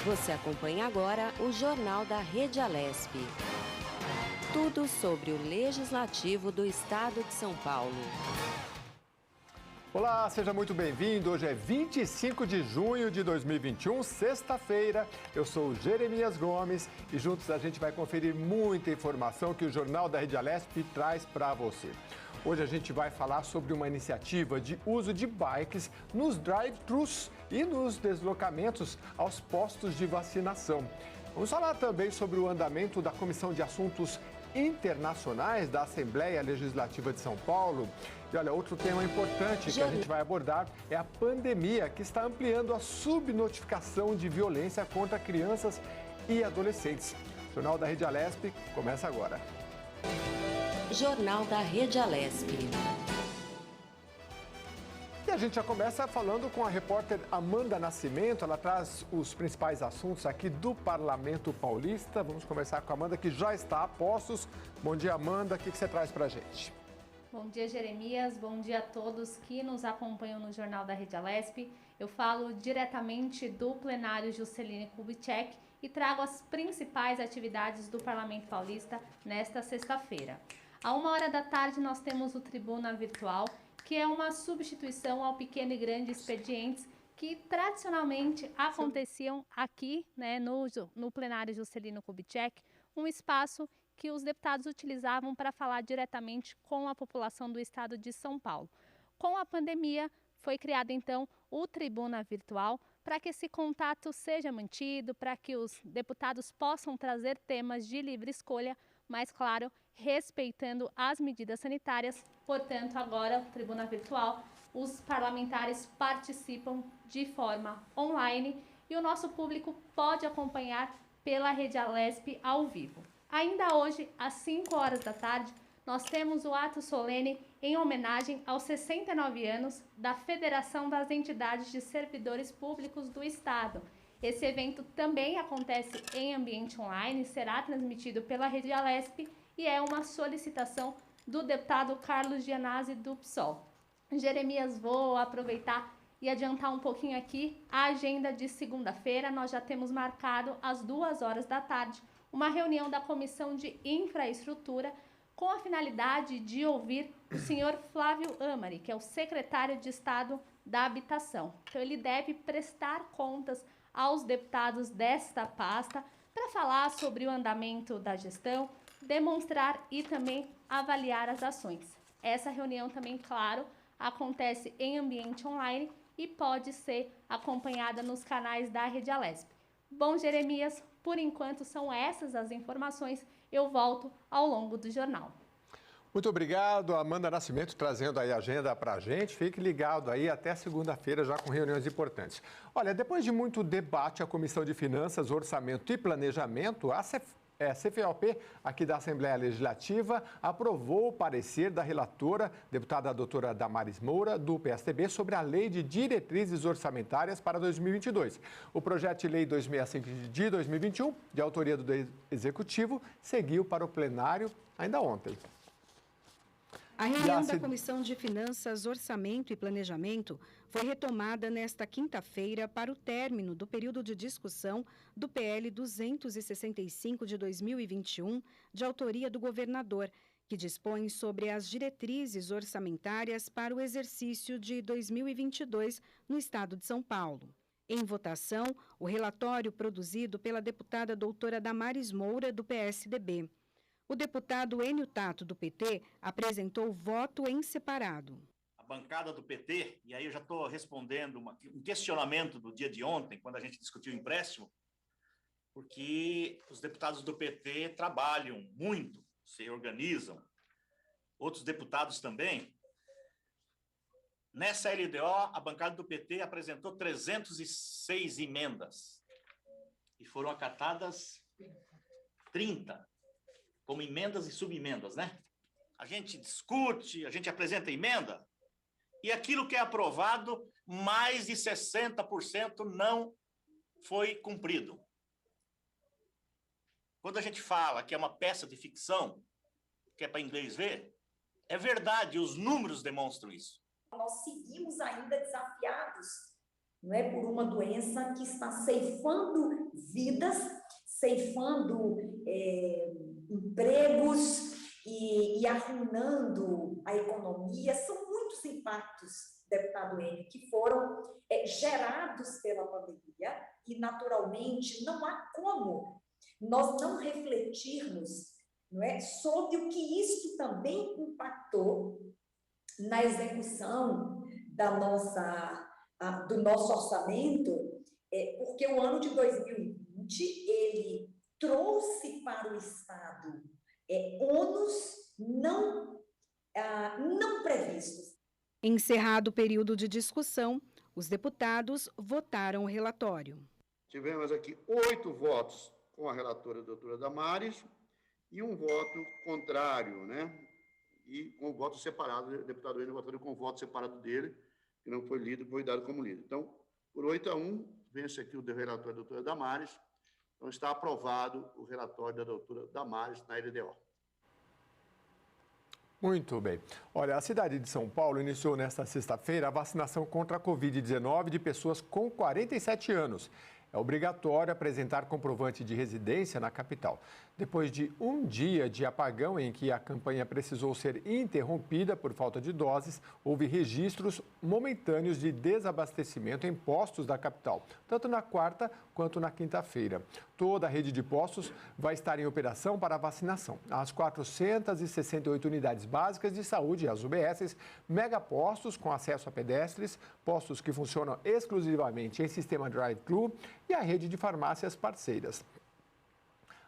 Você acompanha agora o Jornal da Rede Alesp. Tudo sobre o Legislativo do Estado de São Paulo. Olá, seja muito bem-vindo. Hoje é 25 de junho de 2021, sexta-feira. Eu sou o Jeremias Gomes e juntos a gente vai conferir muita informação que o Jornal da Rede Alesp traz para você. Hoje a gente vai falar sobre uma iniciativa de uso de bikes nos drive-thrus e nos deslocamentos aos postos de vacinação. Vamos falar também sobre o andamento da Comissão de Assuntos Internacionais da Assembleia Legislativa de São Paulo. E olha, outro tema importante que a gente vai abordar é a pandemia, que está ampliando a subnotificação de violência contra crianças e adolescentes. O Jornal da Rede Alesp começa agora. Jornal da Rede Alesp. E a gente já começa falando com a repórter Amanda Nascimento. Ela traz os principais assuntos aqui do Parlamento Paulista. Vamos conversar com a Amanda, que já está a postos. Bom dia, Amanda. O que você traz para a gente? Bom dia, Jeremias. Bom dia a todos que nos acompanham no Jornal da Rede Alesp. Eu falo diretamente do plenário Juscelino Kubitschek e trago as principais atividades do Parlamento Paulista nesta sexta-feira. À 13h nós temos o Tribuna Virtual, que é uma substituição ao pequeno e grande expedientes que tradicionalmente aconteciam aqui, no plenário Juscelino Kubitschek, um espaço que os deputados utilizavam para falar diretamente com a população do estado de São Paulo. Com a pandemia, foi criado então o Tribuna Virtual para que esse contato seja mantido, para que os deputados possam trazer temas de livre escolha, mas claro, respeitando as medidas sanitárias. Portanto, agora o Tribuna Virtual, os parlamentares participam de forma online e o nosso público pode acompanhar pela Rede Alesp ao vivo. Ainda hoje, às 17h, nós temos o ato solene em homenagem aos 69 anos da Federação das Entidades de Servidores Públicos do Estado. Esse evento também acontece em ambiente online, será transmitido pela Rede Alesp e é uma solicitação do deputado Carlos Gianazzi do PSOL. Jeremias, vou aproveitar e adiantar um pouquinho aqui a agenda de segunda-feira. Nós já temos marcado às 14h uma reunião da Comissão de Infraestrutura com a finalidade de ouvir o senhor Flávio Amari, que é o secretário de Estado da Habitação. Então ele deve prestar contas aos deputados desta pasta para falar sobre o andamento da gestão, demonstrar e também avaliar as ações. Essa reunião também, claro, acontece em ambiente online e pode ser acompanhada nos canais da Rede Alesp. Bom, Jeremias, por enquanto são essas as informações. Eu volto ao longo do jornal. Muito obrigado, Amanda Nascimento, trazendo aí a agenda para a gente. Fique ligado aí até segunda-feira já com reuniões importantes. Olha, depois de muito debate, a Comissão de Finanças, Orçamento e Planejamento, a CFOP, aqui da Assembleia Legislativa, aprovou o parecer da relatora, deputada doutora Damares Moura, do PSDB, sobre a Lei de Diretrizes Orçamentárias para 2022. O projeto de lei 265 de 2021, de autoria do Executivo, seguiu para o plenário ainda ontem. A reunião da Comissão de Finanças, Orçamento e Planejamento foi retomada nesta quinta-feira para o término do período de discussão do PL 265 de 2021, de autoria do governador, que dispõe sobre as diretrizes orçamentárias para o exercício de 2022 no estado de São Paulo. Em votação, o relatório produzido pela deputada doutora Damares Moura, do PSDB. O deputado Enio Tato, do PT, apresentou voto em separado. A bancada do PT, e aí eu já estou respondendo um questionamento do dia de ontem, quando a gente discutiu o empréstimo, porque os deputados do PT trabalham muito, se organizam, outros deputados também. Nessa LDO, a bancada do PT apresentou 306 emendas e foram acatadas 30. Como emendas e subemendas, né? A gente discute, a gente apresenta emenda, e aquilo que é aprovado, mais de 60% não foi cumprido. Quando a gente fala que é uma peça de ficção, que é para inglês ver, é verdade, os números demonstram isso. Nós seguimos ainda desafiados não é, por uma doença que está ceifando vidas, ceifando empregos e arruinando a economia. São muitos impactos, deputado Enio, que foram gerados pela pandemia e, naturalmente, não há como nós não refletirmos, não é, sobre o que isso também impactou na execução do nosso orçamento, porque o ano de 2020, ele trouxe para o Estado ônus não previstos. Encerrado o período de discussão, os deputados votaram o relatório. Tivemos aqui 8 votos com a relatora, a doutora Damares, e um voto contrário, né? E com o voto separado, o deputado Enio votou com o voto separado dele, que não foi lido, foi dado como lido. Então, por 8-1, vence aqui o relator da doutora Damares. Então, está aprovado o relatório da doutora Damares na LDO. Muito bem. Olha, a cidade de São Paulo iniciou nesta sexta-feira a vacinação contra a Covid-19 de pessoas com 47 anos. É obrigatório apresentar comprovante de residência na capital. Depois de um dia de apagão em que a campanha precisou ser interrompida por falta de doses, houve registros momentâneos de desabastecimento em postos da capital, tanto na quarta quanto na quinta-feira. Toda a rede de postos vai estar em operação para a vacinação. As 468 unidades básicas de saúde, as UBSs, megapostos com acesso a pedestres, postos que funcionam exclusivamente em sistema drive-thru e a rede de farmácias parceiras.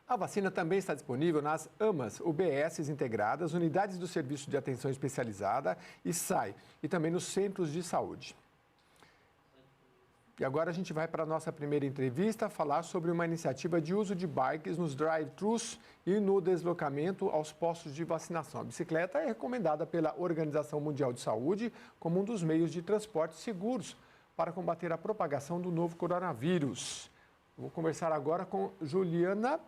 A vacina também está disponível nas AMAs, UBSs integradas, unidades do Serviço de Atenção Especializada e SAI, e também nos centros de saúde. E agora a gente vai para a nossa primeira entrevista, falar sobre uma iniciativa de uso de bikes nos drive-thrus e no deslocamento aos postos de vacinação. A bicicleta é recomendada pela Organização Mundial de Saúde como um dos meios de transporte seguros para combater a propagação do novo coronavírus. Vou conversar agora com Juliana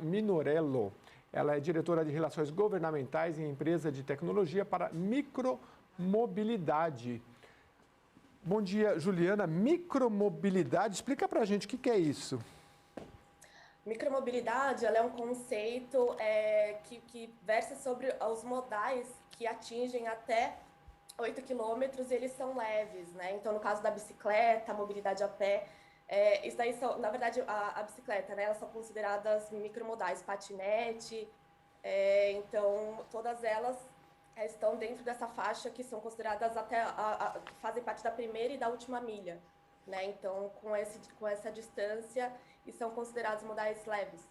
Minorello. Ela é diretora de Relações Governamentais em empresa de tecnologia para micromobilidade. Bom dia, Juliana. Micromobilidade, explica para a gente o que é isso. Micromobilidade, ela é um conceito que versa sobre os modais que atingem até 8 quilômetros e eles são leves, né? Então, no caso da bicicleta, a mobilidade a pé, isso daí são, na verdade, a bicicleta, né? Elas são consideradas micromodais, patinete, então todas elas estão dentro dessa faixa que são consideradas fazem parte da primeira e da última milha, né? Então, com essa distância, e são considerados modais leves.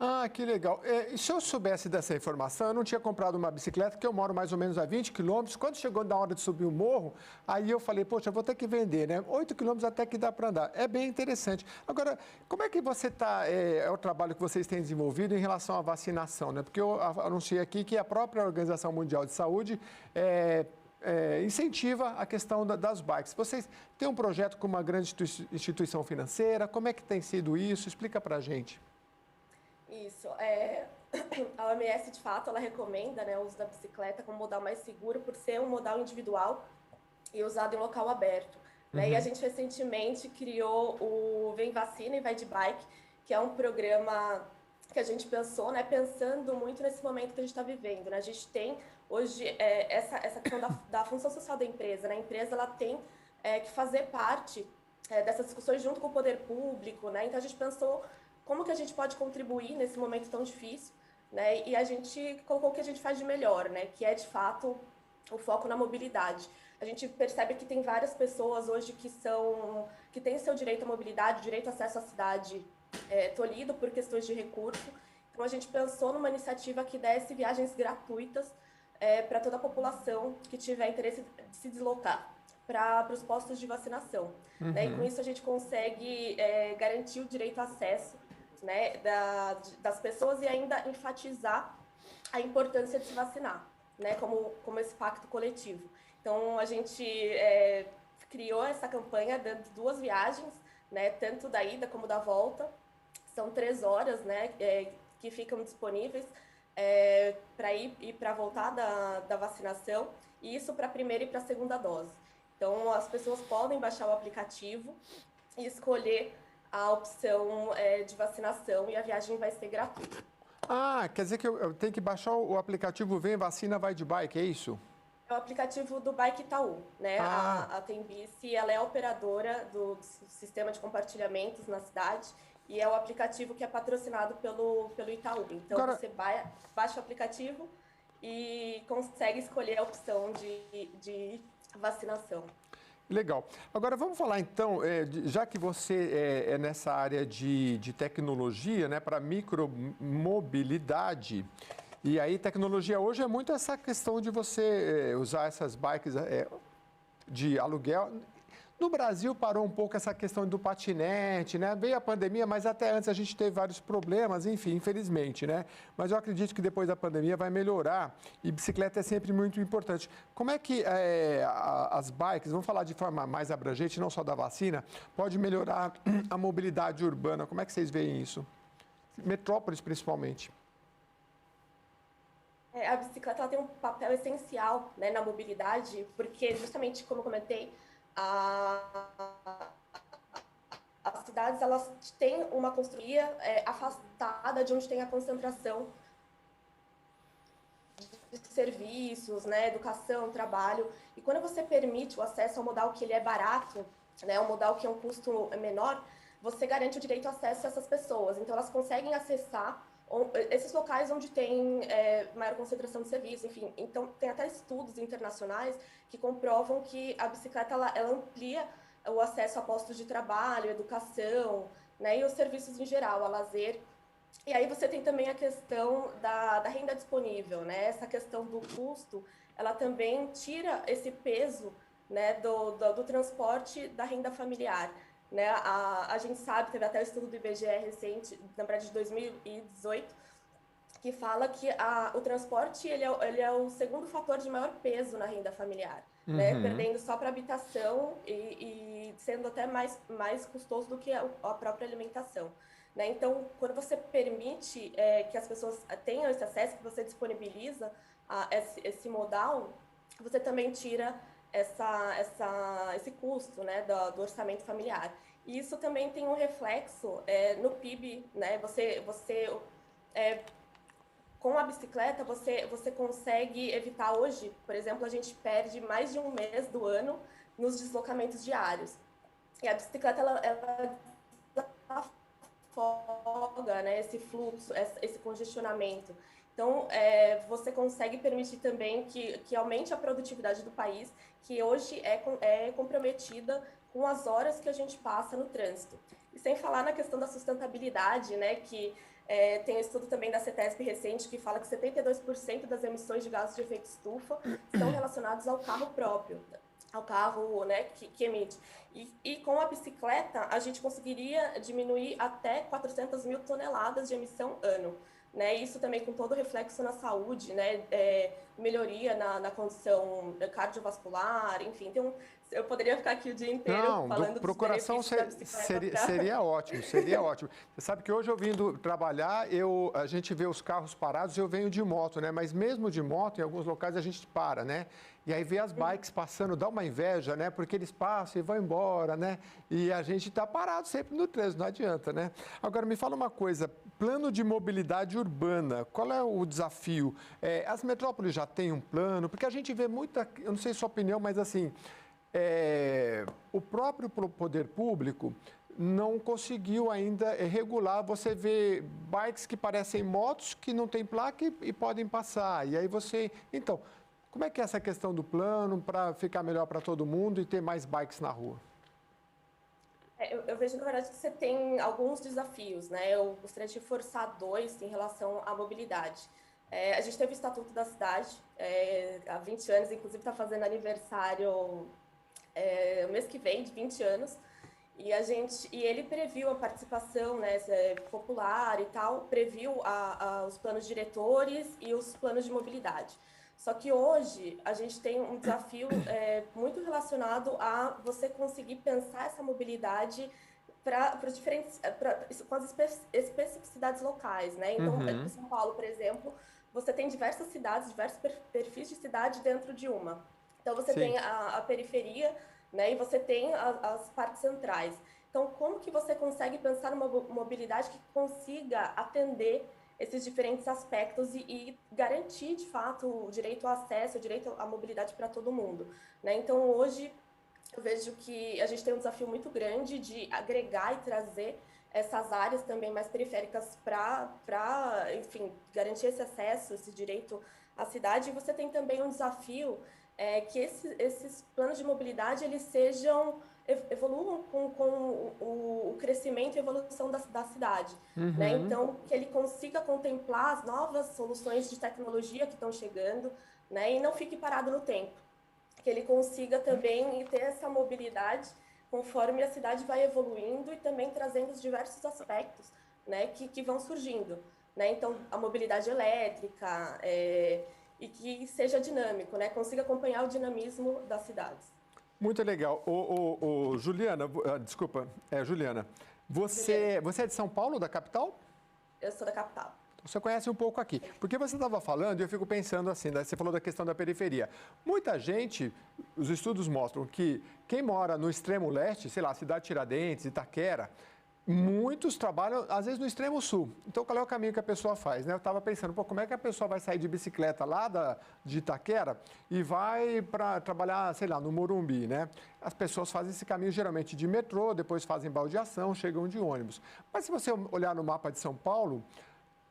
Ah, que legal. E se eu soubesse dessa informação, eu não tinha comprado uma bicicleta, que eu moro mais ou menos a 20 quilômetros. Quando chegou na hora de subir o morro, aí eu falei, poxa, eu vou ter que vender, né? 8 quilômetros até que dá para andar. É bem interessante. Agora, como é que você está, é o trabalho que vocês têm desenvolvido em relação à vacinação, né? Porque eu anunciei aqui que a própria Organização Mundial de Saúde incentiva a questão das bikes. Vocês têm um projeto com uma grande instituição financeira? Como é que tem sido isso? Explica para a gente. Isso, a OMS, de fato, ela recomenda, né, o uso da bicicleta como modal mais seguro por ser um modal individual e usado em local aberto. Né? E a gente recentemente criou o Vem Vacina e Vai de Bike, que é um programa que a gente pensou, né, pensando muito nesse momento que a gente está vivendo. Né? A gente tem hoje essa questão da função social da empresa. Né? A empresa ela tem que fazer parte dessas discussões junto com o poder público. Né? Então a gente pensou como que a gente pode contribuir nesse momento tão difícil, né? E a gente colocou o que a gente faz de melhor, né? Que é, de fato, o foco na mobilidade. A gente percebe que tem várias pessoas hoje que têm seu direito à mobilidade, direito ao acesso à cidade tolhido por questões de recurso. Então, a gente pensou numa iniciativa que desse viagens gratuitas para toda a população que tiver interesse de se deslocar para os postos de vacinação. Né? E com isso a gente consegue garantir o direito ao acesso, né, das pessoas e ainda enfatizar a importância de se vacinar, né, como esse pacto coletivo. Então, a gente criou essa campanha dando 2 viagens, né, tanto da ida como da volta. São 3 horas, né, que ficam disponíveis para ir e para voltar da vacinação, e isso para a primeira e para a segunda dose. Então, as pessoas podem baixar o aplicativo e escolher a opção de vacinação e a viagem vai ser gratuita. Ah, quer dizer que eu tenho que baixar o aplicativo Vem Vacina Vai de Bike, é isso? É o aplicativo do Bike Itaú, né? A Tembici, ela é a operadora do sistema de compartilhamentos na cidade e é o aplicativo que é patrocinado pelo Itaú. Então, agora, você baixa o aplicativo e consegue escolher a opção de vacinação. Legal. Agora, vamos falar, então, já que você é nessa área de tecnologia, né, para micromobilidade, e aí tecnologia hoje é muito essa questão de você usar essas bikes de aluguel. No Brasil parou um pouco essa questão do patinete, né? Veio a pandemia, mas até antes a gente teve vários problemas, enfim, infelizmente, né? Mas eu acredito que depois da pandemia vai melhorar e bicicleta é sempre muito importante. Como é que as bikes, vamos falar de forma mais abrangente, não só da vacina, pode melhorar a mobilidade urbana? Como é que vocês veem isso? Metrópoles, principalmente. A bicicleta ela tem um papel essencial, né, na mobilidade, porque justamente, como eu comentei, as cidades elas têm uma construção afastada de onde tem a concentração de serviços, né, educação, trabalho. E quando você permite o acesso ao modal que ele é barato, né, um modal que é um custo menor, você garante o direito ao acesso a essas pessoas. Então, elas conseguem acessar esses locais onde tem maior concentração de serviços, enfim. Então, tem até estudos internacionais que comprovam que a bicicleta ela amplia o acesso a postos de trabalho, educação, né, e os serviços em geral, a lazer. E aí você tem também a questão da renda disponível, né? Essa questão do custo, ela também tira esse peso, né, do transporte da renda familiar. Né, a gente sabe, teve até o estudo do IBGE recente, na verdade de 2018, que fala que o transporte ele é o segundo fator de maior peso na renda familiar, né, perdendo só para habitação e sendo até mais custoso do que a própria alimentação. Né? Então, quando você permite que as pessoas tenham esse acesso, que você disponibiliza esse modal, você também tira esse custo, né, do orçamento familiar. E isso também tem um reflexo no PIB, né? Com a bicicleta, você consegue evitar hoje, por exemplo, a gente perde mais de um mês do ano nos deslocamentos diários. E a bicicleta, ela desafoga, né, esse fluxo, esse congestionamento. Então, você consegue permitir também que aumente a produtividade do país, que hoje é comprometida com as horas que a gente passa no trânsito. E sem falar na questão da sustentabilidade, né, que tem um estudo também da CETESB recente que fala que 72% das emissões de gases de efeito estufa estão relacionados ao carro próprio, ao carro, né, que emite. E com a bicicleta, a gente conseguiria diminuir até 400 mil toneladas de emissão ano. Né, isso também com todo o reflexo na saúde, né, melhoria na condição cardiovascular, enfim. Então, eu poderia ficar aqui o dia inteiro falando dos benefícios da bicicleta. Seria ótimo, seria ótimo. Você sabe que hoje eu vindo trabalhar, a gente vê os carros parados, eu venho de moto, né? Mas mesmo de moto, em alguns locais a gente para, né? E aí vê as bikes passando, dá uma inveja, né? Porque eles passam e vão embora, né? E a gente está parado sempre no trânsito, não adianta, né? Agora, me fala uma coisa, plano de mobilidade urbana, qual é o desafio? As metrópoles já têm um plano? Porque a gente vê muita, eu não sei a sua opinião, mas assim, o próprio poder público não conseguiu ainda regular. Você vê bikes que parecem motos, que não tem placa e podem passar. E aí você... Então, como é que é essa questão do plano para ficar melhor para todo mundo e ter mais bikes na rua? Eu vejo, na verdade, que você tem alguns desafios, né? Eu gostaria de reforçar dois em relação à mobilidade. A gente teve o Estatuto da Cidade, há 20 anos, inclusive está fazendo aniversário mês que vem, de 20 anos, e ele previu a participação, né, popular e tal, previu os planos diretores e os planos de mobilidade. Só que hoje a gente tem um desafio muito relacionado a você conseguir pensar essa mobilidade com as especificidades locais, né? Então, em São Paulo, por exemplo, você tem diversas cidades, diversos perfis de cidade dentro de uma. Então, você tem a periferia, né? E você tem as partes centrais. Então, como que você consegue pensar numa mobilidade que consiga atender esses diferentes aspectos e garantir, de fato, o direito ao acesso, o direito à mobilidade para todo mundo, né? Então, hoje, eu vejo que a gente tem um desafio muito grande de agregar e trazer essas áreas também mais periféricas para, enfim, garantir esse acesso, esse direito à cidade. E você tem também um desafio que esses planos de mobilidade, eles evoluam com o crescimento e evolução da cidade, né? Então, que ele consiga contemplar as novas soluções de tecnologia que estão chegando, né? E não fique parado no tempo. Que ele consiga também ter essa mobilidade conforme a cidade vai evoluindo e também trazendo os diversos aspectos, né, que vão surgindo, né? Então, a mobilidade elétrica e que seja dinâmico, né? Consiga acompanhar o dinamismo das cidades. Muito legal. Juliana, desculpa, Juliana, você é de São Paulo, da capital? Eu sou da capital. Você conhece um pouco aqui. Porque você estava falando e eu fico pensando assim, você falou da questão da periferia. Muita gente, os estudos mostram que quem mora no extremo leste, sei lá, Cidade Tiradentes, Itaquera, muitos trabalham, às vezes, no extremo sul. Então, qual é o caminho que a pessoa faz, né? Eu estava pensando, como é que a pessoa vai sair de bicicleta lá de Itaquera e vai para trabalhar, sei lá, no Morumbi, né? As pessoas fazem esse caminho geralmente de metrô, depois fazem baldeação, chegam de ônibus. Mas se você olhar no mapa de São Paulo,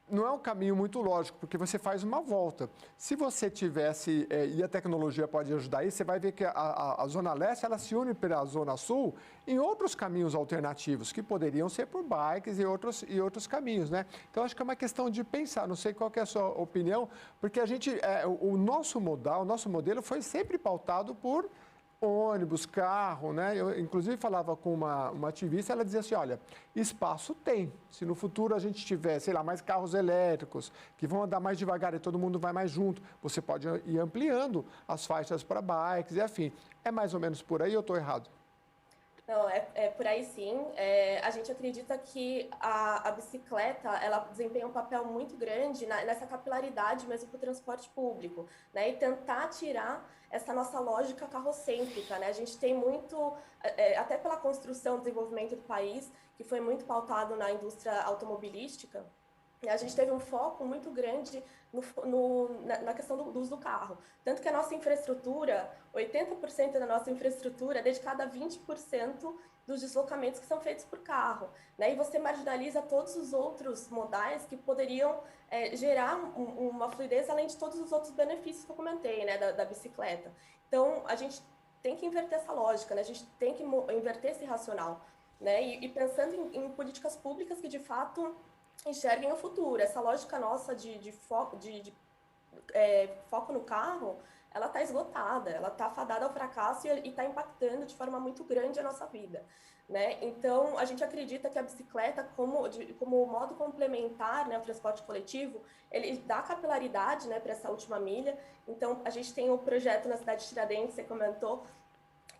não é um caminho muito lógico, porque você faz uma volta. Se você tivesse, e a tecnologia pode ajudar isso, você vai ver que a Zona Leste, ela se une para a Zona Sul em outros caminhos alternativos, que poderiam ser por bikes e outros caminhos, né? Então, acho que é uma questão de pensar, não sei qual que é a sua opinião, porque o nosso modelo foi sempre pautado por ônibus, carro, né? Eu, inclusive, falava com uma ativista, ela dizia assim, olha, espaço tem. Se no futuro a gente tiver, sei lá, mais carros elétricos, que vão andar mais devagar e todo mundo vai mais junto, você pode ir ampliando as faixas para bikes e afim. É mais ou menos por aí ou estou errado? Não, é por aí sim. A gente acredita que a bicicleta, ela desempenha um papel muito grande nessa capilaridade mesmo para o transporte público, né? E tentar tirar essa nossa lógica carrocêntrica, né? A gente tem muito, até pela construção e desenvolvimento do país, que foi muito pautado na indústria automobilística, a gente teve um foco muito grande na questão do uso do carro. Tanto que a nossa infraestrutura, 80% da nossa infraestrutura é dedicada a 20% dos deslocamentos que são feitos por carro, né? E você marginaliza todos os outros modais que poderiam gerar uma fluidez, além de todos os outros benefícios que eu comentei, né, da bicicleta. Então, a gente tem que inverter essa lógica, né? A gente tem que inverter esse racional, né? E pensando em políticas públicas que, de fato, enxerguem o futuro. Essa lógica nossa de foco no carro, ela está esgotada, ela está fadada ao fracasso e está impactando de forma muito grande a nossa vida, né? Então, a gente acredita que a bicicleta, como modo complementar, né, ao transporte coletivo, ele dá capilaridade, né, para essa última milha. Então, a gente tem o projeto na cidade de Tiradentes, você comentou,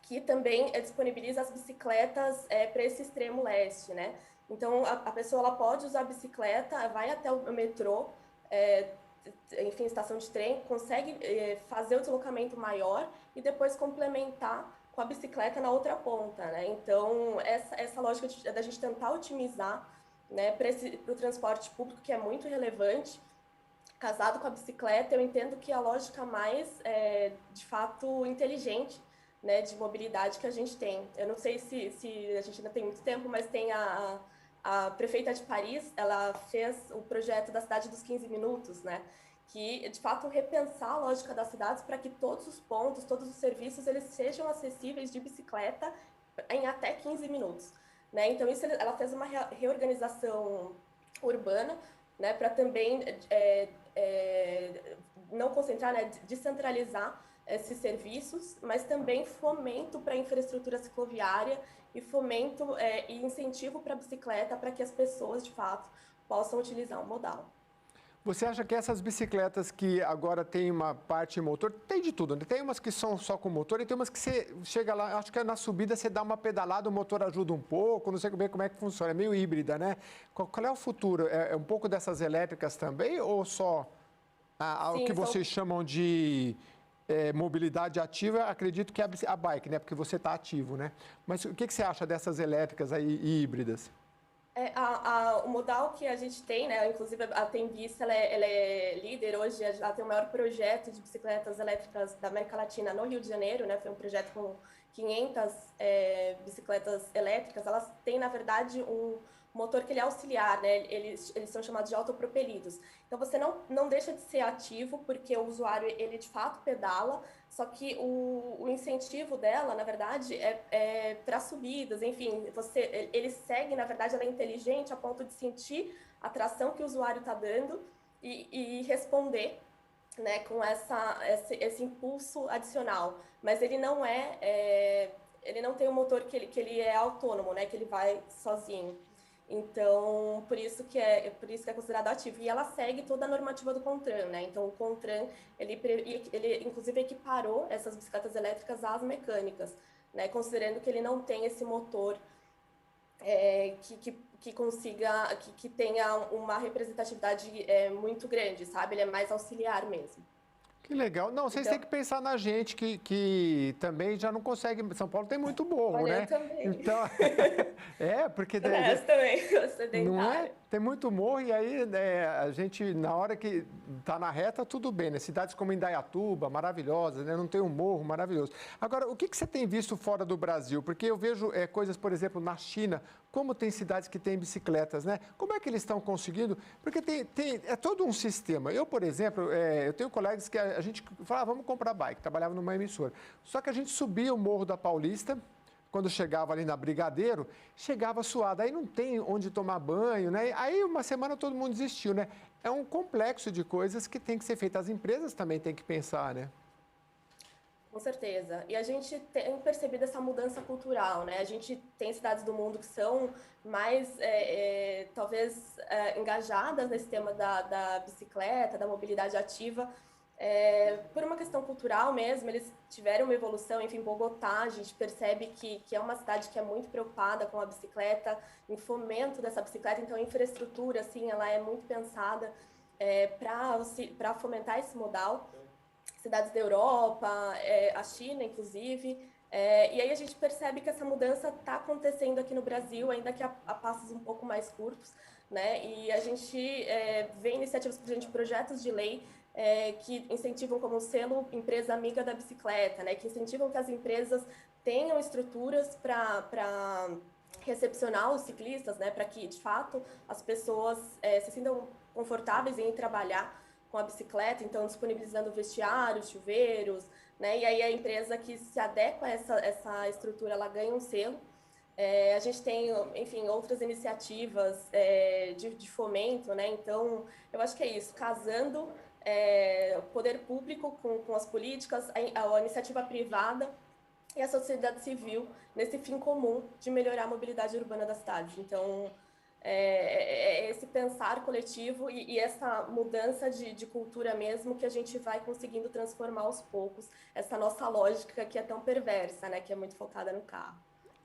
que também disponibiliza as bicicletas para esse extremo leste, né? Então, a pessoa ela pode usar a bicicleta, vai até o metrô, enfim, estação de trem, consegue fazer o deslocamento maior e depois complementar com a bicicleta na outra ponta, né? Então, essa lógica da gente tentar otimizar, né, para o transporte público, que é muito relevante, casado com a bicicleta, eu entendo que a lógica mais, de fato, inteligente, né, de mobilidade que a gente tem. Eu não sei se a gente ainda tem muito tempo, mas tem a prefeita de Paris, ela fez o projeto da cidade dos 15 minutos, né? Que, de fato, repensar a lógica das cidades para que todos os pontos, todos os serviços, eles sejam acessíveis de bicicleta em até 15 minutos, né? Então, ela fez uma reorganização urbana, né? Para também não concentrar, né? Descentralizar esses serviços, mas também fomento para a infraestrutura cicloviária e fomento e incentivo para a bicicleta para que as pessoas, de fato, possam utilizar o modal. Você acha que essas bicicletas que agora tem uma parte motor, tem de tudo, né? Tem umas que são só com motor e tem umas que você chega lá, acho que na subida você dá uma pedalada, o motor ajuda um pouco, não sei bem como é que funciona, é meio híbrida, né? Qual é o futuro? É um pouco dessas elétricas também ou só o que vocês chamam de mobilidade ativa, acredito que é a bike, né? Porque você está ativo, né? Mas o que você acha dessas elétricas aí e híbridas? O modal que a gente tem, né, inclusive a Tembici, ela é líder hoje, ela tem o maior projeto de bicicletas elétricas da América Latina no Rio de Janeiro, né, foi um projeto com 500 bicicletas elétricas. Elas têm, na verdade, um motor que ele é auxiliar, né, eles são chamados de autopropelidos. Então, você não deixa de ser ativo, porque o usuário, ele de fato pedala, só que o incentivo dela, na verdade, é para subidas, enfim, ele segue, na verdade, ela é inteligente a ponto de sentir a tração que o usuário está dando e responder, né, com esse impulso adicional. Mas ele não ele não tem um motor que ele é autônomo, né, que ele vai sozinho. Então, por isso que é considerado ativo. E ela segue toda a normativa do CONTRAN, né? Então, o CONTRAN, ele inclusive equiparou essas bicicletas elétricas às mecânicas, né? Considerando que ele não tem esse motor que consiga, que tenha uma representatividade muito grande, sabe? Ele é mais auxiliar mesmo. Que legal. Não, vocês têm que pensar na gente que também já não consegue. São Paulo tem muito morro, olha, né? Eu também. Então, porque também, não é? Tem muito morro e aí a gente, na hora que está na reta, tudo bem, né? Cidades como Indaiatuba, maravilhosas, né? Não tem um morro maravilhoso. Agora, o que você tem visto fora do Brasil? Porque eu vejo coisas, por exemplo, na China, como tem cidades que têm bicicletas, né? Como é que eles estão conseguindo? Porque é todo um sistema. Eu, por exemplo, eu tenho colegas que a gente falava, vamos comprar bike, trabalhava numa emissora. Só que a gente subia o Morro da Paulista, quando chegava ali na Brigadeiro, chegava suado. Aí não tem onde tomar banho, né? Aí uma semana todo mundo desistiu, né? É um complexo de coisas que tem que ser feito. As empresas também têm que pensar, né? Com certeza. E a gente tem percebido essa mudança cultural, né? A gente tem cidades do mundo que são mais, talvez, engajadas nesse tema da bicicleta, da mobilidade ativa, por uma questão cultural mesmo. Eles tiveram uma evolução. Enfim, Bogotá, a gente percebe que é uma cidade que é muito preocupada com a bicicleta, em fomento dessa bicicleta. Então, a infraestrutura, assim, ela é muito pensada para fomentar esse modal. Cidades da Europa, a China, inclusive. E aí a gente percebe que essa mudança está acontecendo aqui no Brasil, ainda que a passos um pouco mais curtos, né? E a gente vê iniciativas, por exemplo, de projetos de lei que incentivam como selo empresa amiga da bicicleta, né? Que incentivam que as empresas tenham estruturas para recepcionar os ciclistas, né? Para que, de fato, as pessoas se sintam confortáveis em ir trabalhar com a bicicleta, então disponibilizando vestiários, chuveiros, né? E aí a empresa que se adequa a essa estrutura, ela ganha um selo. A gente tem, enfim, outras iniciativas de fomento, né? Então, eu acho que é isso, casando o poder público com as políticas, a iniciativa privada e a sociedade civil nesse fim comum de melhorar a mobilidade urbana da cidade. Então, esse pensar coletivo e essa mudança de cultura mesmo que a gente vai conseguindo transformar aos poucos essa nossa lógica que é tão perversa, né, que é muito focada no carro.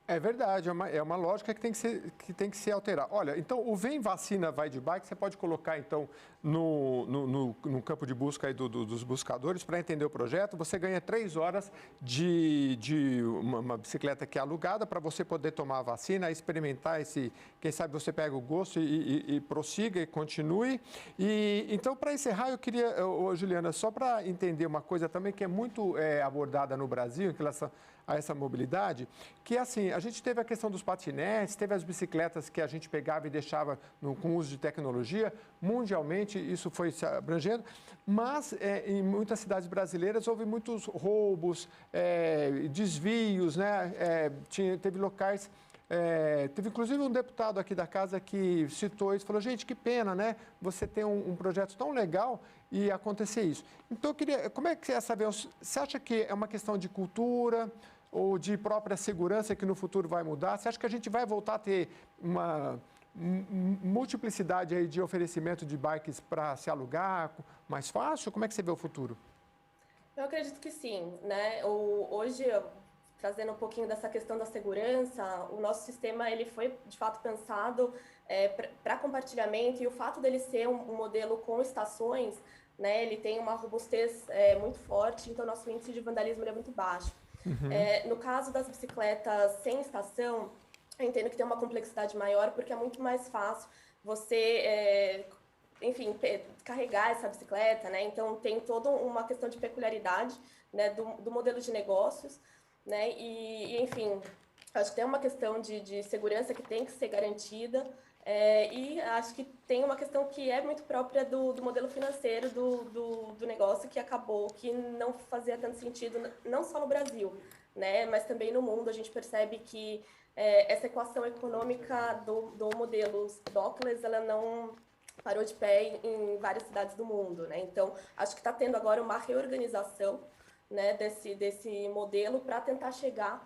É verdade, é uma lógica que tem que ser alterada. Olha, então o Vem Vacina Vai de Bike, você pode colocar então no campo de busca aí dos buscadores para entender o projeto. Você ganha 3 horas de uma bicicleta que é alugada para você poder tomar a vacina, experimentar quem sabe você pega o gosto e prossiga e continue. E então, para encerrar, eu queria, Juliana, só para entender uma coisa também que é muito abordada no Brasil em relação a essa mobilidade, que assim, a gente teve a questão dos patinetes, teve as bicicletas que a gente pegava e deixava com uso de tecnologia, mundialmente isso foi se abrangendo, mas em muitas cidades brasileiras houve muitos roubos, desvios, né? Teve locais... teve inclusive um deputado aqui da casa que citou isso, falou, gente, que pena, né? Você tem um projeto tão legal e acontecer isso. Então, eu queria, como é que você saber, você acha que é uma questão de cultura ou de própria segurança que no futuro vai mudar? Você acha que a gente vai voltar a ter uma multiplicidade aí de oferecimento de bikes para se alugar mais fácil? Como é que você vê o futuro? Eu acredito que sim, né? Hoje, trazendo um pouquinho dessa questão da segurança, o nosso sistema ele foi de fato pensado para compartilhamento, e o fato dele ser um modelo com estações, né? Ele tem uma robustez muito forte, então nosso índice de vandalismo é muito baixo. No caso das bicicletas sem estação, eu entendo que tem uma complexidade maior, porque é muito mais fácil você, enfim, carregar essa bicicleta, né? Então tem toda uma questão de peculiaridade, né, do modelo de negócios, né? E enfim, acho que tem uma questão de segurança que tem que ser garantida, e acho que tem uma questão que é muito própria do modelo financeiro do negócio, que acabou que não fazia tanto sentido, não só no Brasil, né, mas também no mundo. A gente percebe que essa equação econômica do modelo dockless, ela não parou de pé em várias cidades do mundo, né? Então, acho que está tendo agora uma reorganização, né, desse modelo para tentar chegar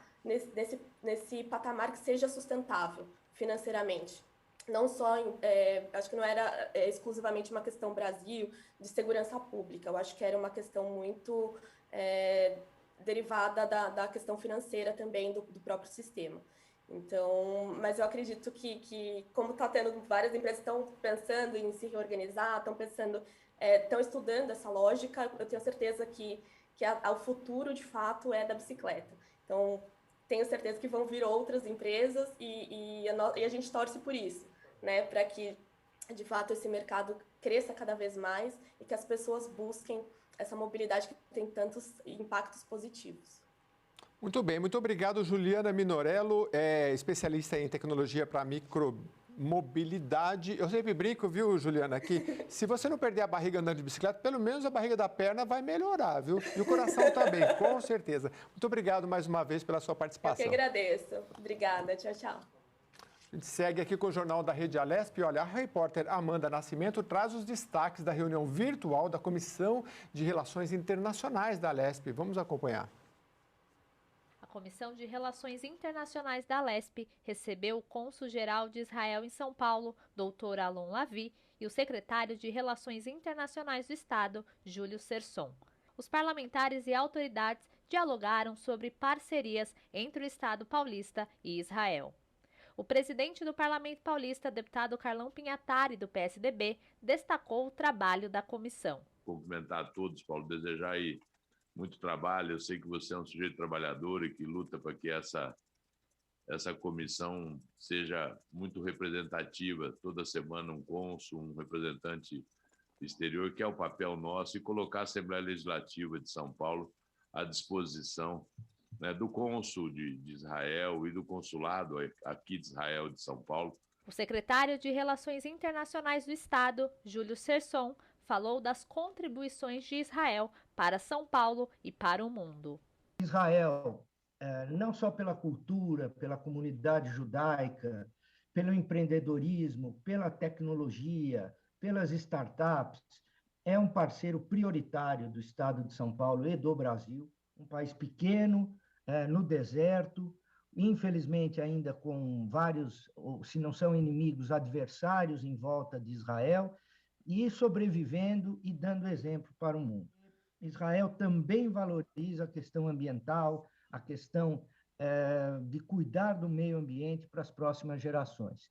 nesse patamar que seja sustentável financeiramente. Não só, acho que não era exclusivamente uma questão Brasil, de segurança pública. Eu acho que era uma questão muito derivada da questão financeira também do próprio sistema. Então, mas eu acredito que como está tendo, várias empresas estão pensando em se reorganizar, estão estudando essa lógica, eu tenho certeza que o futuro, de fato, é da bicicleta. Então, tenho certeza que vão vir outras empresas e a gente torce por isso, né? Para que, de fato, esse mercado cresça cada vez mais e que as pessoas busquem essa mobilidade que tem tantos impactos positivos. Muito bem, muito obrigado, Juliana Minorello, especialista em tecnologia para micromobilidade. Eu sempre brinco, viu, Juliana, que se você não perder a barriga andando de bicicleta, pelo menos a barriga da perna vai melhorar, viu? E o coração também, com certeza. Muito obrigado mais uma vez pela sua participação. Eu que agradeço. Obrigada. Tchau, tchau. A gente segue aqui com o Jornal da Rede Alesp. Olha, a repórter Amanda Nascimento traz os destaques da reunião virtual da Comissão de Relações Internacionais da Alesp. Vamos acompanhar. A Comissão de Relações Internacionais da Alesp recebeu o cônsul-geral de Israel em São Paulo, Dr. Alon Lavi, e o secretário de Relações Internacionais do Estado, Júlio Serson. Os parlamentares e autoridades dialogaram sobre parcerias entre o Estado paulista e Israel. O presidente do Parlamento Paulista, deputado Carlão Pinhatari, do PSDB, destacou o trabalho da comissão. Cumprimentar a todos, Paulo, desejar aí muito trabalho. Eu sei que você é um sujeito trabalhador e que luta para que essa comissão seja muito representativa. Toda semana um cônsul, um representante exterior, que é o papel nosso, e colocar a Assembleia Legislativa de São Paulo à disposição, né, do cônsul de Israel e do consulado aqui de Israel de São Paulo. O secretário de Relações Internacionais do Estado, Júlio Serson, falou das contribuições de Israel para São Paulo e para o mundo. Israel, não só pela cultura, pela comunidade judaica, pelo empreendedorismo, pela tecnologia, pelas startups, é um parceiro prioritário do Estado de São Paulo e do Brasil, um país pequeno, no deserto, infelizmente ainda com vários, se não são inimigos, adversários em volta de Israel, e sobrevivendo e dando exemplo para o mundo. Israel também valoriza a questão ambiental, a questão de cuidar do meio ambiente para as próximas gerações.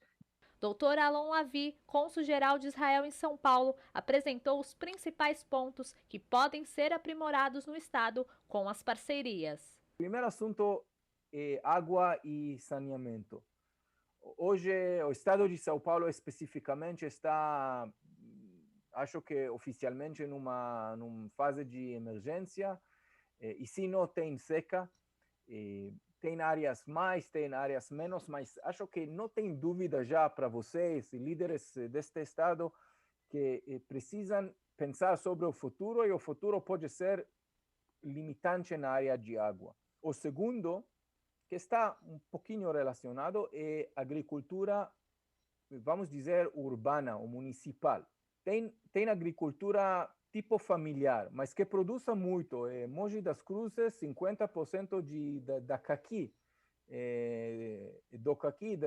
Dr. Alon Lavi, cônsul-geral de Israel em São Paulo, apresentou os principais pontos que podem ser aprimorados no Estado com as parcerias. O primeiro assunto é água e saneamento. Hoje, o Estado de São Paulo especificamente está, acho que oficialmente, numa fase de emergência, e se não tem seca, tem áreas mais, tem áreas menos, mas acho que não tem dúvida já para vocês, líderes deste Estado, que precisam pensar sobre o futuro, e o futuro pode ser limitante na área de água. O segundo, que está um pouquinho relacionado, é agricultura, vamos dizer, urbana ou municipal. Tem agricultura tipo familiar, mas que produza muito. Mogi das Cruzes, 50% da caqui, do caqui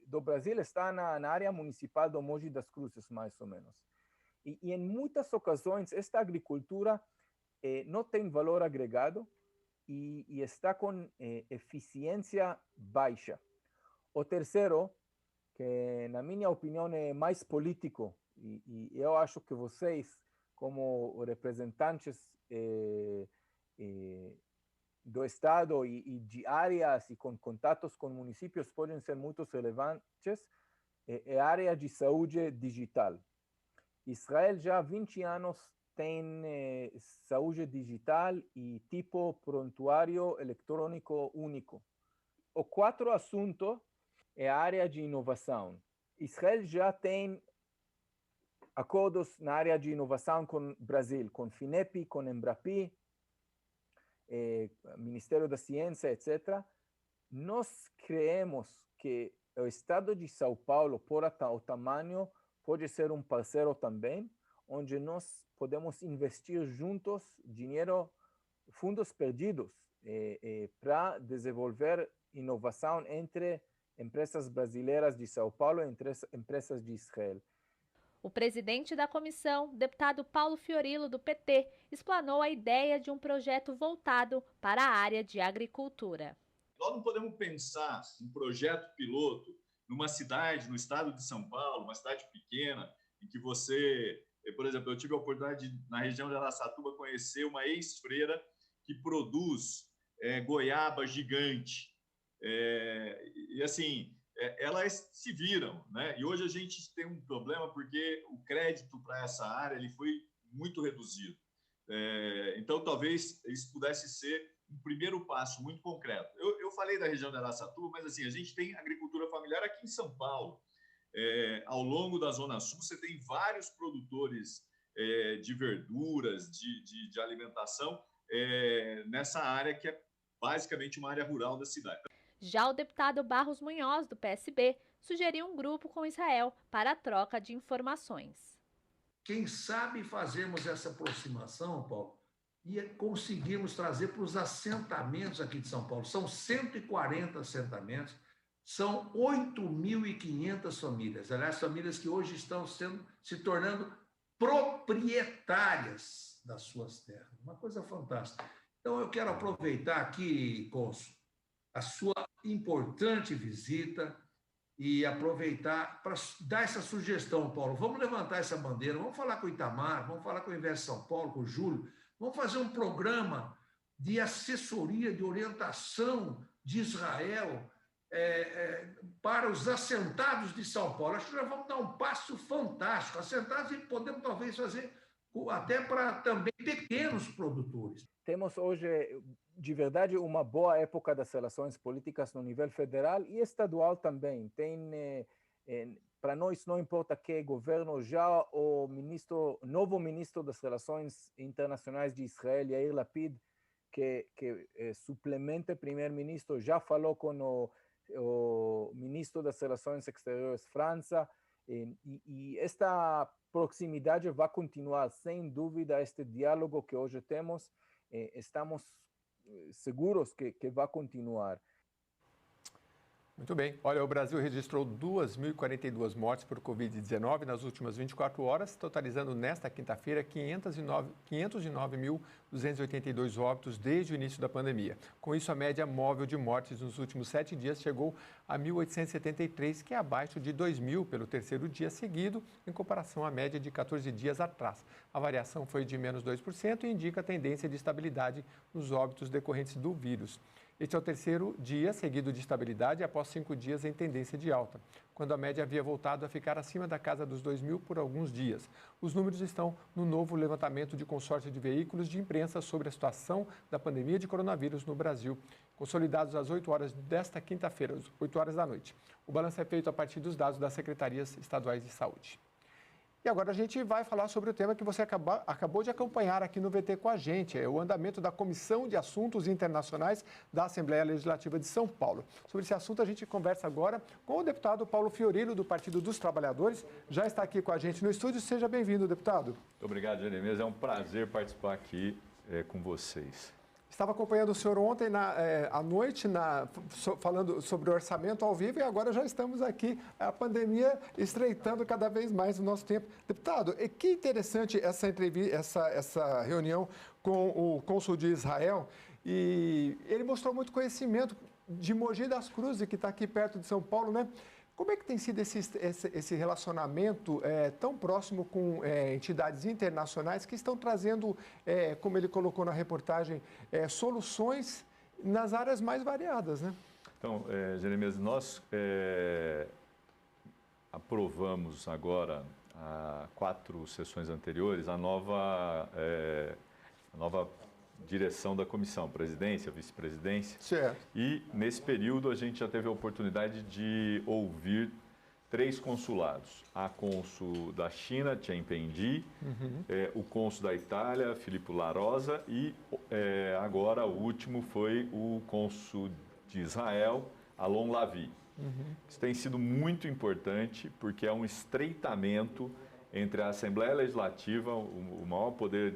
do Brasil está na área municipal do Mogi das Cruzes, mais ou menos. E em muitas ocasiões, esta agricultura não tem valor agregado e está com eficiência baixa. O terceiro, que na minha opinião é mais político, e eu acho que vocês como representantes do Estado e de áreas e com contatos com municípios podem ser muito relevantes, é a área de saúde digital. Israel já há 20 anos tem saúde digital e tipo prontuário eletrônico único. O quarto assunto é a área de inovação. Israel já tem acordos na área de inovação com o Brasil, com FINEP, com Embrapi, Ministério da Ciência, etc. Nós creemos que o Estado de São Paulo, por o tamanho, pode ser um parceiro também, onde nós podemos investir juntos dinheiro, fundos perdidos, para desenvolver inovação entre empresas brasileiras de São Paulo e entre empresas de Israel. O presidente da comissão, deputado Paulo Fiorilo, do PT, explanou a ideia de um projeto voltado para a área de agricultura. Nós não podemos pensar um projeto piloto numa cidade, no estado de São Paulo, uma cidade pequena, em que você, por exemplo, eu tive a oportunidade de, na região de Araçatuba, conhecer uma ex-freira que produz goiaba gigante. E assim, elas se viram, né? E hoje a gente tem um problema porque o crédito para essa área ele foi muito reduzido. Então, talvez isso pudesse ser um primeiro passo muito concreto. Eu falei da região de Araçatuba, mas assim, a gente tem agricultura familiar aqui em São Paulo. Ao longo da Zona Sul, você tem vários produtores de verduras, de alimentação, nessa área que é basicamente uma área rural da cidade. Já o deputado Barros Munhoz, do PSB, sugeriu um grupo com Israel para a troca de informações. Quem sabe fazermos essa aproximação, Paulo, e conseguirmos trazer para os assentamentos aqui de São Paulo. São 140 assentamentos, são 8.500 famílias. Aliás, famílias que hoje estão se tornando proprietárias das suas terras. Uma coisa fantástica. Então, eu quero aproveitar aqui, cônsul, a sua importante visita e aproveitar para dar essa sugestão, Paulo. Vamos levantar essa bandeira, vamos falar com o Itamar, vamos falar com o Invest São Paulo, com o Júlio, vamos fazer um programa de assessoria, de orientação de Israel para os assentados de São Paulo. Acho que já vamos dar um passo fantástico. Assentados e podemos talvez fazer até para também pequenos produtores. Temos hoje, de verdade, uma boa época das relações políticas no nível federal e estadual também. Para nós não importa que governo, já o novo ministro das Relações Internacionais de Israel, Yair Lapid, que suplementa o primeiro-ministro, já falou com o ministro das Relações Exteriores, França, e esta proximidade vai continuar, sem dúvida, este diálogo que hoje temos, estamos seguros que vai continuar. Muito bem. Olha, o Brasil registrou 2.042 mortes por Covid-19 nas últimas 24 horas, totalizando nesta quinta-feira 509.282 óbitos desde o início da pandemia. Com isso, a média móvel de mortes nos últimos 7 dias chegou a 1.873, que é abaixo de 2.000 pelo terceiro dia seguido, em comparação à média de 14 dias atrás. A variação foi de menos 2% e indica a tendência de estabilidade nos óbitos decorrentes do vírus. Este é o terceiro dia seguido de estabilidade após 5 dias em tendência de alta, quando a média havia voltado a ficar acima da casa dos 2.000 por alguns dias. Os números estão no novo levantamento de consórcio de veículos de imprensa sobre a situação da pandemia de coronavírus no Brasil, consolidados às 8 horas desta quinta-feira, às 8 horas da noite. O balanço é feito a partir dos dados das secretarias estaduais de saúde. E agora a gente vai falar sobre o tema que você acabou de acompanhar aqui no VT com a gente, o andamento da Comissão de Assuntos Internacionais da Assembleia Legislativa de São Paulo. Sobre esse assunto a gente conversa agora com o deputado Paulo Fiorilo, do Partido dos Trabalhadores. Já está aqui com a gente no estúdio. Seja bem-vindo, deputado. Muito obrigado, Jeremias. É um prazer participar aqui com vocês. Estava acompanhando o senhor ontem à noite, falando sobre o orçamento ao vivo, e agora já estamos aqui, a pandemia estreitando cada vez mais o nosso tempo. Deputado, que interessante essa reunião com o cônsul de Israel, e ele mostrou muito conhecimento de Mogi das Cruzes, que está aqui perto de São Paulo, né? Como é que tem sido esse relacionamento tão próximo com entidades internacionais que estão trazendo, como ele colocou na reportagem, soluções nas áreas mais variadas, né? Então, Jeremias, nós aprovamos agora, há 4 sessões anteriores, a nova direção da comissão, presidência, vice-presidência. Certo. E, nesse período, a gente já teve a oportunidade de ouvir 3 consulados. A cônsul da China, Chen Pengdi, o cônsul da Itália, Filippo La Rosa, e agora o último foi o cônsul de Israel, Alon Lavi. Isso tem sido muito importante, porque é um estreitamento entre a Assembleia Legislativa, o maior poder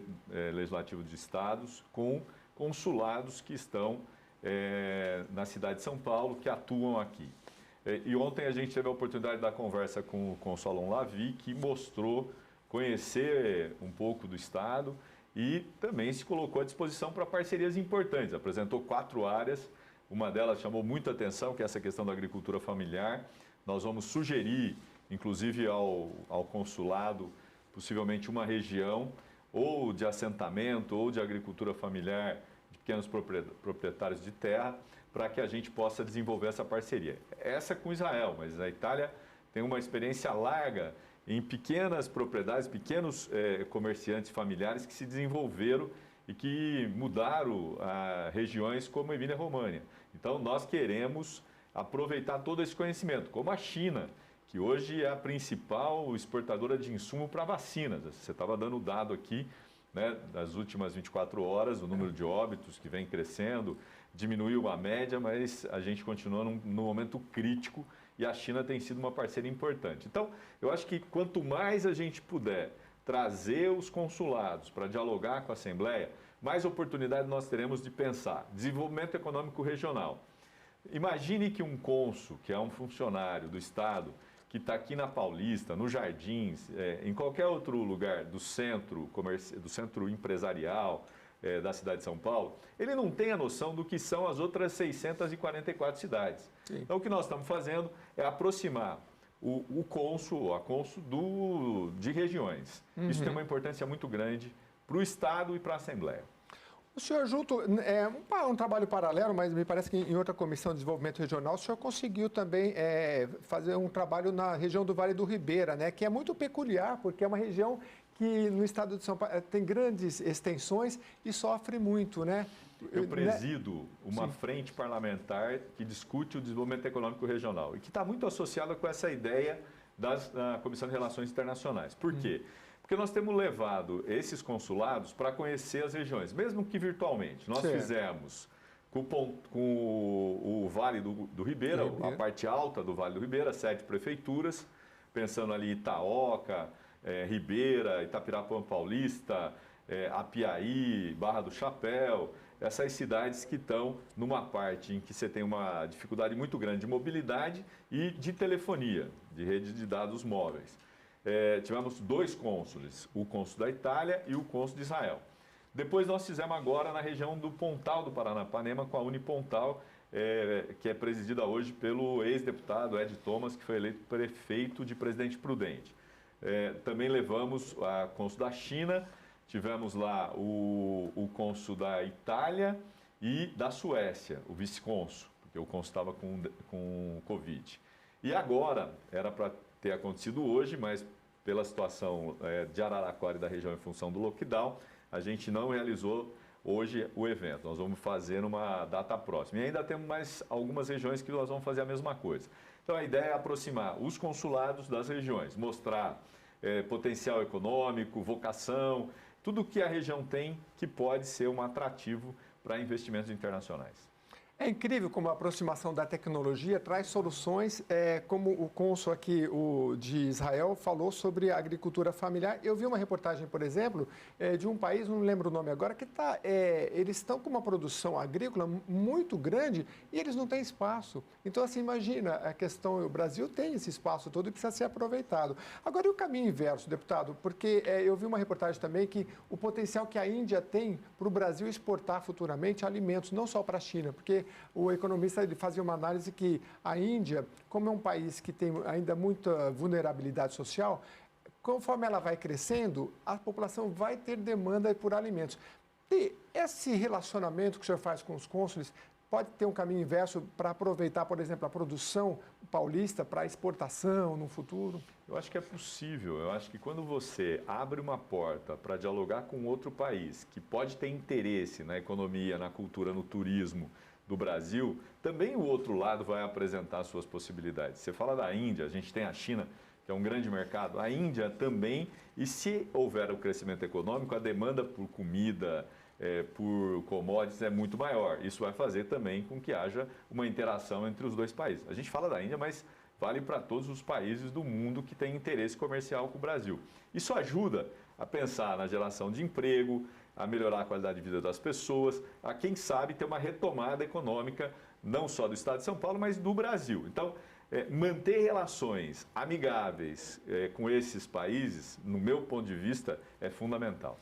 legislativo dos estados, com consulados que estão na cidade de São Paulo, que atuam aqui. E ontem a gente teve a oportunidade da conversa com o cônsul Alon Lavi, que mostrou conhecer um pouco do estado e também se colocou à disposição para parcerias importantes. Apresentou 4 áreas, uma delas chamou muita atenção, que é essa questão da agricultura familiar. Nós vamos sugerir, inclusive ao consulado, possivelmente uma região ou de assentamento ou de agricultura familiar de pequenos proprietários de terra, para que a gente possa desenvolver essa parceria. Essa com Israel, mas a Itália tem uma experiência larga em pequenas propriedades, pequenos comerciantes familiares que se desenvolveram e que mudaram regiões como a Emília-Romagna. Então, nós queremos aproveitar todo esse conhecimento, como a China, que hoje é a principal exportadora de insumo para vacinas. Você estava dando o dado aqui, né, das últimas 24 horas, o número de óbitos que vem crescendo, diminuiu a média, mas a gente continua num momento crítico e a China tem sido uma parceira importante. Então, eu acho que quanto mais a gente puder trazer os consulados para dialogar com a Assembleia, mais oportunidade nós teremos de pensar desenvolvimento econômico regional. Imagine que um cônsul, que é um funcionário do Estado, que está aqui na Paulista, nos Jardins, em qualquer outro lugar do centro empresarial da cidade de São Paulo, ele não tem a noção do que são as outras 644 cidades. Sim. Então, o que nós estamos fazendo é aproximar o cônsul, a cônsul de regiões. Isso tem uma importância muito grande para o Estado e para a Assembleia. O senhor, junto, um trabalho paralelo, mas me parece que em outra comissão de desenvolvimento regional, o senhor conseguiu também fazer um trabalho na região do Vale do Ribeira, né, que é muito peculiar, porque é uma região que no estado de São Paulo tem grandes extensões e sofre muito, né? Eu presido uma frente parlamentar que discute o desenvolvimento econômico regional e que está muito associada com essa ideia da Comissão de Relações Internacionais. Por quê? Porque nós temos levado esses consulados para conhecer as regiões, mesmo que virtualmente. Nós fizemos com o Vale do Ribeira, a parte alta do Vale do Ribeira, 7 prefeituras, pensando ali Itaoca, Ribeira, Itapirapuã Paulista, Apiaí, Barra do Chapéu, essas cidades que estão numa parte em que você tem uma dificuldade muito grande de mobilidade e de telefonia, de rede de dados móveis. Tivemos 2 cônsules, o cônsul da Itália e o cônsul de Israel. Depois nós fizemos agora na região do Pontal do Paranapanema com a Unipontal, que é presidida hoje pelo ex-deputado Ed Thomas, que foi eleito prefeito de Presidente Prudente. Também levamos a cônsul da China, tivemos lá o cônsul da Itália e da Suécia, o vice-cônsul, porque o cônsul estava com Covid. E agora, era para ter acontecido hoje, mas pela situação de Araraquara e da região em função do lockdown, a gente não realizou hoje o evento. Nós vamos fazer numa data próxima. E ainda temos mais algumas regiões que nós vamos fazer a mesma coisa. Então, a ideia é aproximar os consulados das regiões, mostrar potencial econômico, vocação, tudo que a região tem que pode ser um atrativo para investimentos internacionais. É incrível como a aproximação da tecnologia traz soluções, como o cônsul aqui, o de Israel, falou sobre a agricultura familiar. Eu vi uma reportagem, por exemplo, de um país, não lembro o nome agora, que eles estão com uma produção agrícola muito grande e eles não têm espaço. Então, assim, imagina, a questão, o Brasil tem esse espaço todo e precisa ser aproveitado. Agora, e o caminho inverso, deputado? Porque eu vi uma reportagem também que o potencial que a Índia tem para o Brasil exportar futuramente alimentos, não só para a China, porque o economista ele fazia uma análise que a Índia, como é um país que tem ainda muita vulnerabilidade social, conforme ela vai crescendo, a população vai ter demanda por alimentos. E esse relacionamento que o senhor faz com os cônsules pode ter um caminho inverso para aproveitar, por exemplo, a produção paulista para exportação no futuro? Eu acho que é possível. Eu acho que quando você abre uma porta para dialogar com outro país que pode ter interesse na economia, na cultura, no turismo do Brasil, também o outro lado vai apresentar suas possibilidades. Você fala da Índia, a gente tem a China, que é um grande mercado, a Índia também, e se houver o crescimento econômico, a demanda por comida, por commodities é muito maior. Isso vai fazer também com que haja uma interação entre os dois países. A gente fala da Índia, mas vale para todos os países do mundo que têm interesse comercial com o Brasil. Isso ajuda a pensar na geração de emprego, a melhorar a qualidade de vida das pessoas, a quem sabe ter uma retomada econômica, não só do estado de São Paulo, mas do Brasil. Então, manter relações amigáveis com esses países, no meu ponto de vista, é fundamental.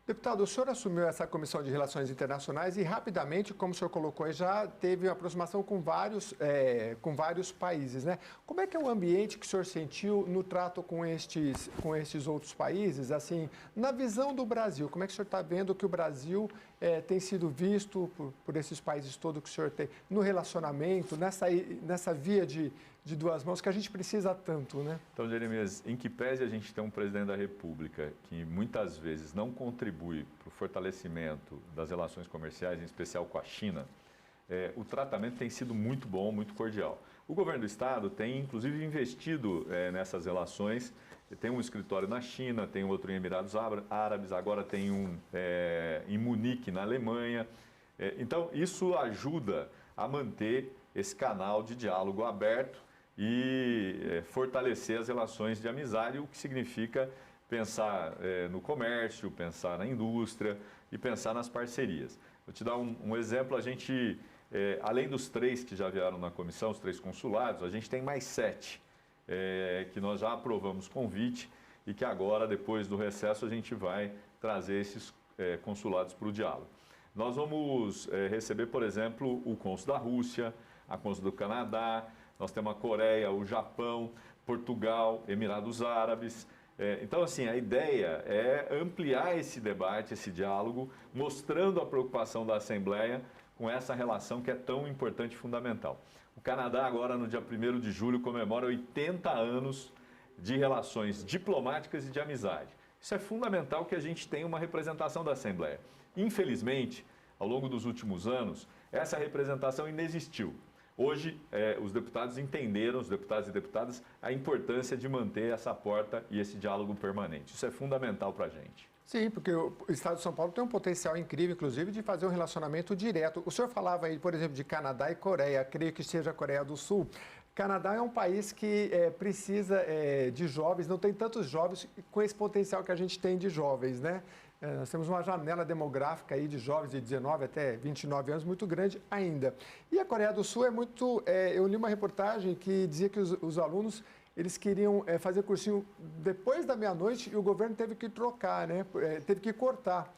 Deputado, o senhor assumiu essa Comissão de Relações Internacionais e rapidamente, como o senhor colocou, já teve uma aproximação com vários países, né? Como é que é o ambiente que o senhor sentiu no trato com estes outros países? Assim, na visão do Brasil, como é que o senhor está vendo que o Brasil tem sido visto por esses países todos que o senhor tem no relacionamento, nessa via de duas mãos que a gente precisa tanto, né? Então, Jeremias, em que pese a gente tem um presidente da República que muitas vezes não contribui para o fortalecimento das relações comerciais, em especial com a China, o tratamento tem sido muito bom, muito cordial. O governo do Estado tem, inclusive, investido nessas relações. Tem um escritório na China, tem outro em Emirados Árabes, agora tem um em Munique, na Alemanha. Então, isso ajuda a manter esse canal de diálogo aberto e fortalecer as relações de amizade, o que significa pensar no comércio, pensar na indústria e pensar nas parcerias. Vou te dar um exemplo, a gente, além dos 3 que já vieram na comissão, os 3 consulados, a gente tem mais 7, que nós já aprovamos convite e que agora, depois do recesso, a gente vai trazer esses consulados para o diálogo. Nós vamos receber, por exemplo, o cônsul da Rússia, a cônsul do Canadá, nós temos a Coreia, o Japão, Portugal, Emirados Árabes. Então, assim, a ideia é ampliar esse debate, esse diálogo, mostrando a preocupação da Assembleia com essa relação que é tão importante e fundamental. O Canadá, agora, no dia 1º de julho, comemora 80 anos de relações diplomáticas e de amizade. Isso é fundamental que a gente tenha uma representação da Assembleia. Infelizmente, ao longo dos últimos anos, essa representação inexistiu. Hoje, os deputados entenderam, os deputados e deputadas, a importância de manter essa porta e esse diálogo permanente. Isso é fundamental para a gente. Sim, porque o Estado de São Paulo tem um potencial incrível, inclusive, de fazer um relacionamento direto. O senhor falava aí, por exemplo, de Canadá e Coreia, creio que seja a Coreia do Sul. Canadá é um país que precisa de jovens, não tem tantos jovens com esse potencial que a gente tem de jovens, né? Nós temos uma janela demográfica aí de jovens de 19 até 29 anos muito grande ainda. E a Coreia do Sul é muito... eu li uma reportagem que dizia que os alunos eles queriam fazer cursinho depois da meia-noite e o governo teve que trocar, né? Teve que cortar.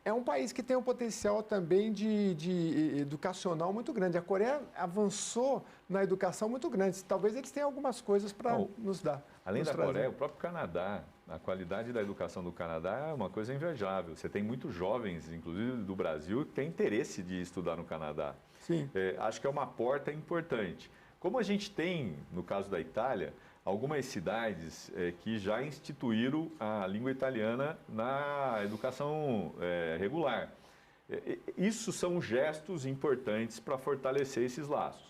É um país que tem um potencial também de educacional muito grande. A Coreia avançou na educação muito grande. Talvez eles tenham algumas coisas para nos dar. Além da Coreia, o próprio Canadá, a qualidade da educação do Canadá é uma coisa invejável. Você tem muitos jovens, inclusive do Brasil, que têm interesse de estudar no Canadá. Sim. Acho que é uma porta importante. Como a gente tem, no caso da Itália, algumas cidades que já instituíram a língua italiana na educação regular. Isso são gestos importantes para fortalecer esses laços.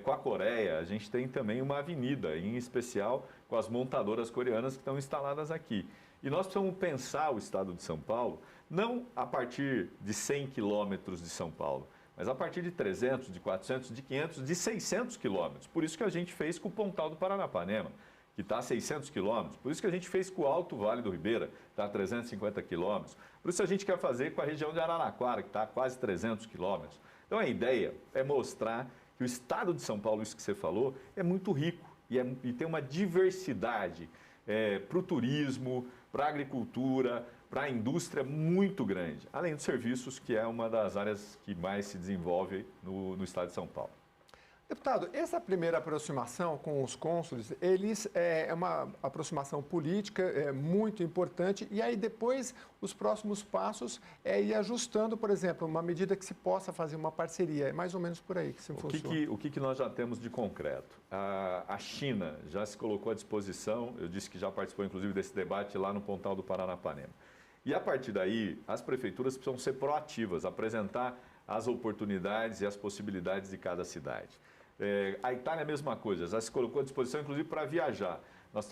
Com a Coreia, a gente tem também uma avenida, em especial com as montadoras coreanas que estão instaladas aqui. E nós precisamos pensar o estado de São Paulo, não a partir de 100 quilômetros de São Paulo, mas a partir de 300, de 400, de 500, de 600 quilômetros. Por isso que a gente fez com o Pontal do Paranapanema, que está a 600 quilômetros. Por isso que a gente fez com o Alto Vale do Ribeira, que está a 350 quilômetros. Por isso a gente quer fazer com a região de Araraquara, que está a quase 300 quilômetros. Então a ideia é mostrar que o estado de São Paulo, isso que você falou, é muito rico e tem uma diversidade para o turismo, para a agricultura, para a indústria muito grande, além dos serviços, que é uma das áreas que mais se desenvolve no estado de São Paulo. Deputado, essa primeira aproximação com os cônsules, é uma aproximação política muito importante, e aí depois os próximos passos é ir ajustando, por exemplo, uma medida que se possa fazer uma parceria, é mais ou menos por aí que se funciona. O que nós já temos de concreto? A China já se colocou à disposição, eu disse que já participou inclusive desse debate lá no Pontal do Paranapanema. E a partir daí, as prefeituras precisam ser proativas, apresentar as oportunidades e as possibilidades de cada cidade. A Itália é a mesma coisa, já se colocou à disposição, inclusive, para viajar. Nós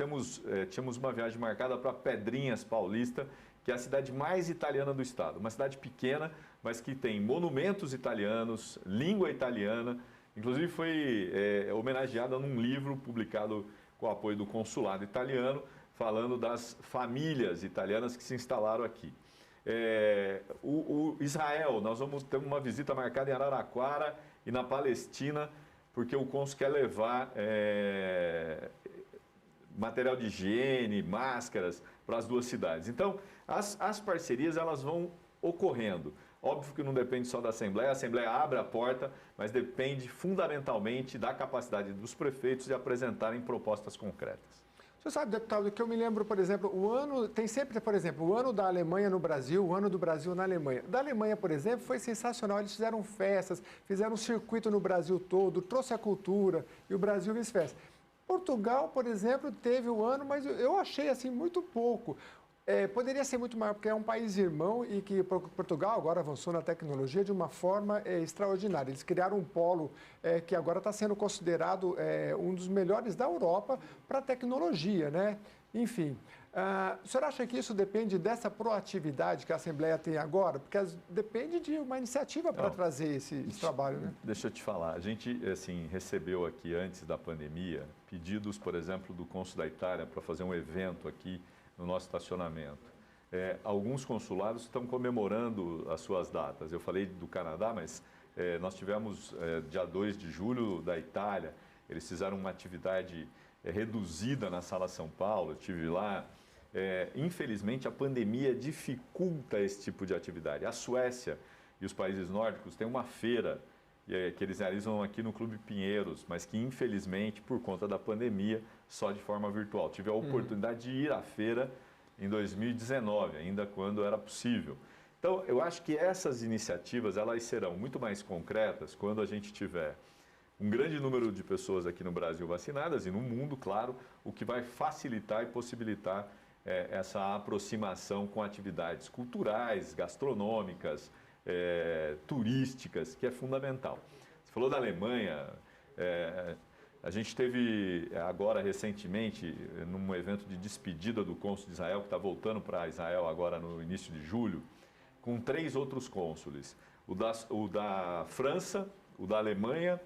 tínhamos uma viagem marcada para Pedrinhas Paulista, que é a cidade mais italiana do estado. Uma cidade pequena, mas que tem monumentos italianos, língua italiana. Inclusive, foi homenageada num livro publicado com o apoio do consulado italiano, falando das famílias italianas que se instalaram aqui. O Israel, nós vamos ter uma visita marcada em Araraquara e na Palestina, porque o cônsul quer levar material de higiene, máscaras para as duas cidades. Então, as parcerias elas vão ocorrendo. Óbvio que não depende só da Assembleia, a Assembleia abre a porta, mas depende fundamentalmente da capacidade dos prefeitos de apresentarem propostas concretas. Você sabe, deputado, que eu me lembro, por exemplo, tem sempre, por exemplo, o ano da Alemanha no Brasil, o ano do Brasil na Alemanha. Da Alemanha, por exemplo, foi sensacional, eles fizeram festas, fizeram um circuito no Brasil todo, trouxe a cultura e o Brasil fez festa. Portugal, por exemplo, teve o ano, mas eu achei assim muito pouco. Poderia ser muito maior, porque é um país irmão e que Portugal agora avançou na tecnologia de uma forma extraordinária. Eles criaram um polo que agora está sendo considerado um dos melhores da Europa para a tecnologia, né? Enfim, o senhor acha que isso depende dessa proatividade que a Assembleia tem agora? Porque depende de uma iniciativa para trazer esse trabalho, né? Deixa eu te falar, a gente recebeu aqui antes da pandemia pedidos, por exemplo, do cônsul da Itália para fazer um evento aqui no nosso estacionamento. Alguns consulados estão comemorando as suas datas. Eu falei do Canadá, mas nós tivemos dia 2 de julho da Itália, eles fizeram uma atividade reduzida na Sala São Paulo, eu estive lá. Infelizmente, a pandemia dificulta esse tipo de atividade. A Suécia e os países nórdicos têm uma feira que eles realizam aqui no Clube Pinheiros, mas que, infelizmente, por conta da pandemia, só de forma virtual. Tive a oportunidade de ir à feira em 2019, ainda quando era possível. Então, eu acho que essas iniciativas elas serão muito mais concretas quando a gente tiver um grande número de pessoas aqui no Brasil vacinadas e no mundo, claro, o que vai facilitar e possibilitar essa aproximação com atividades culturais, gastronômicas, turísticas, que é fundamental. Você falou da Alemanha, a gente teve agora recentemente, num evento de despedida do cônsul de Israel, que está voltando para Israel agora no início de julho, com 3 outros cônsules, o da França, o da Alemanha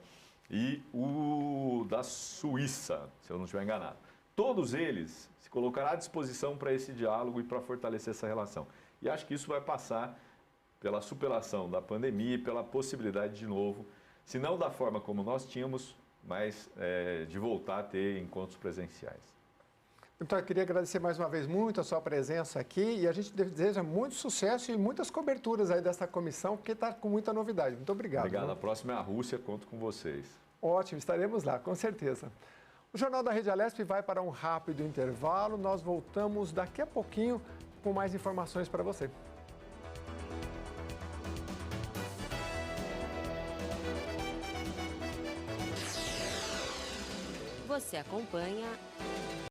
e o da Suíça, se eu não estiver enganado. Todos eles se colocarão à disposição para esse diálogo e para fortalecer essa relação. E acho que isso vai passar pela superação da pandemia e pela possibilidade de novo, se não da forma como nós tínhamos, mas de voltar a ter encontros presenciais. Então, eu queria agradecer mais uma vez muito a sua presença aqui e a gente deseja muito sucesso e muitas coberturas aí dessa comissão, porque está com muita novidade. Muito obrigado. Obrigado. Viu? A próxima é a Rússia, conto com vocês. Ótimo, estaremos lá, com certeza. O Jornal da Rede Alesp vai para um rápido intervalo. Nós voltamos daqui a pouquinho com mais informações para você. Você acompanha